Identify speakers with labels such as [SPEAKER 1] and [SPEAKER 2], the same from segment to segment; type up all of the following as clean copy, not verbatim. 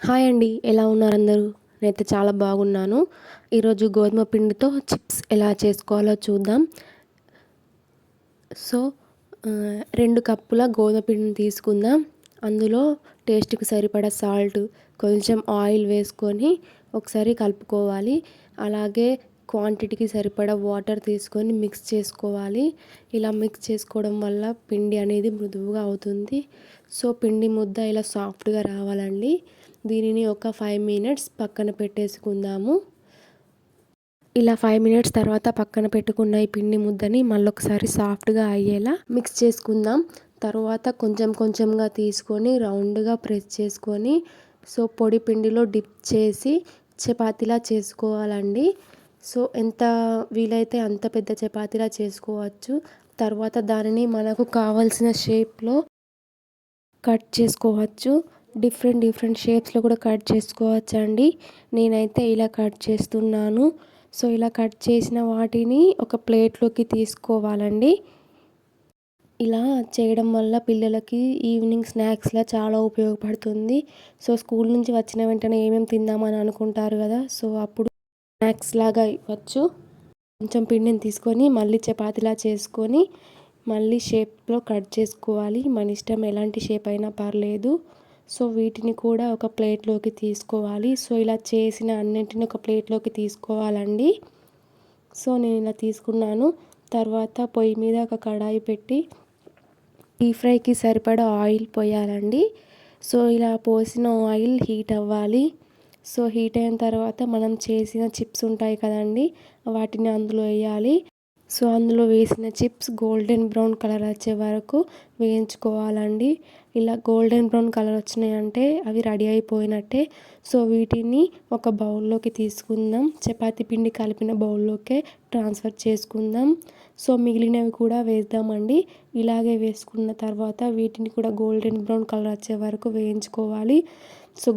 [SPEAKER 1] Hi అండి. ఎలా ఉన్నారు అందరూ? నేనైతే చాలా బాగున్నాను. ఈరోజు గోధుమ పిండితో చిప్స్ ఎలా చేసుకోవాలో చూద్దాం. సో, 2 కప్పుల గోధుమ పిండిని తీసుకుందాం. అందులో టేస్ట్‌కి సరిపడా సాల్ట్, కొంచెం ఆయిల్ వేసుకొని ఒకసారి కలుపుకోవాలి. అలాగే క్వాంటిటీకి సరిపడా వాటర్ తీసుకొని మిక్స్ చేసుకోవాలి. ఇలా మిక్స్ చేసుకోవడం వల్ల పిండి అనేది మృదువుగా అవుతుంది. సో, పిండి ముద్ద ఇలా సాఫ్ట్‌గా రావాలండి. దీనిని ఒక 5 మినిట్స్ పక్కన పెట్టేసుకుందాము. ఇలా 5 మినిట్స్ తర్వాత పక్కన పెట్టుకున్న ఈ పిండి ముద్దని మళ్ళొకసారి సాఫ్ట్‌గా అయ్యేలా మిక్స్ చేసుకుందాం. తర్వాత కొంచెం కొంచెంగా తీసుకొని రౌండ్‌గా ప్రెస్ చేసుకొని పొడి పిండిలో డిప్ చేసి చపాతీలా చేసుకోవాలండి. ఎంత వీలైతే అంత పెద్ద చపాతీలా చేసుకోవచ్చు. తర్వాత దానిని మనకు కావాల్సిన షేప్‌లో కట్ చేసుకోవచ్చు. డిఫరెంట్ షేప్స్‌లో కూడా కట్ చేసుకోవచ్చండి. నేనైతే ఇలా కట్ చేస్తున్నాను. ఇలా కట్ చేసిన వాటిని ఒక ప్లేట్‌లోకి తీసుకోవాలండి. ఇలా చేయడం వల్ల పిల్లలకి ఈవినింగ్ స్నాక్స్‌లా చాలా ఉపయోగపడుతుంది. స్కూల్ నుంచి వచ్చిన వెంటనే ఏమేమి తిందామని అనుకుంటారు కదా! అప్పుడు స్నాక్స్ లాగా ఇవ్వచ్చు. కొంచెం పిండిని తీసుకొని మళ్ళీ చపాతీలా చేసుకొని మళ్ళీ షేప్‌లో కట్ చేసుకోవాలి. మన ఇష్టం ఎలాంటి షేప్ అయినా పర్లేదు. వీటిని కూడా ఒక ప్లేట్‌లోకి తీసుకోవాలి. ఇలా చేసిన అన్నింటిని ఒక ప్లేట్‌లోకి తీసుకోవాలండి. నేను ఇలా తీసుకున్నాను. తర్వాత పొయ్యి మీద ఒక కడాయి పెట్టి డీప్ ఫ్రైకి సరిపడా ఆయిల్ పోయాలండి. ఇలా పోసిన ఆయిల్ హీట్ అవ్వాలి. హీట్ అయిన తర్వాత మనం చేసిన చిప్స్ ఉంటాయి కదండీ! వాటిని అందులో వేయాలి. అందులో వేసిన చిప్స్ గోల్డెన్ బ్రౌన్ కలర్ వచ్చే వరకు వేయించుకోవాలండి. ఇలా గోల్డెన్ బ్రౌన్ కలర్ వచ్చినాయంటే అవి రెడీ అయిపోయినట్టే. వీటిని ఒక బౌల్లోకి తీసుకుందాం. చపాతీ పిండి కలిపిన బౌల్లోకే ట్రాన్స్ఫర్ చేసుకుందాం. మిగిలినవి కూడా వేద్దామండి. ఇలాగే వేసుకున్న తర్వాత వీటిని కూడా గోల్డెన్ బ్రౌన్ కలర్ వచ్చే వరకు వేయించుకోవాలి.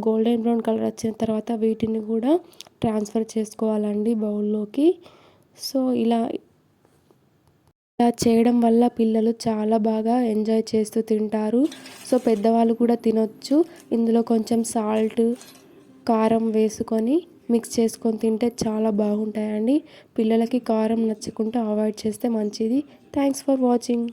[SPEAKER 1] గోల్డెన్ బ్రౌన్ కలర్ వచ్చిన తర్వాత వీటిని కూడా ట్రాన్స్ఫర్ చేసుకోవాలండి బౌల్లోకి. ఇలా చేయడం వల్ల పిల్లలు చాలా బాగా ఎంజాయ్ చేస్తూ తింటారు. పెద్దవాళ్ళు కూడా తినొచ్చు. ఇందులో కొంచెం సాల్ట్, కారం వేసుకొని మిక్స్ చేసుకొని తింటే చాలా బాగుంటాయండి. పిల్లలకి కారం నచ్చకుంటే అవాయిడ్ చేస్తే మంచిది. Thanks for watching.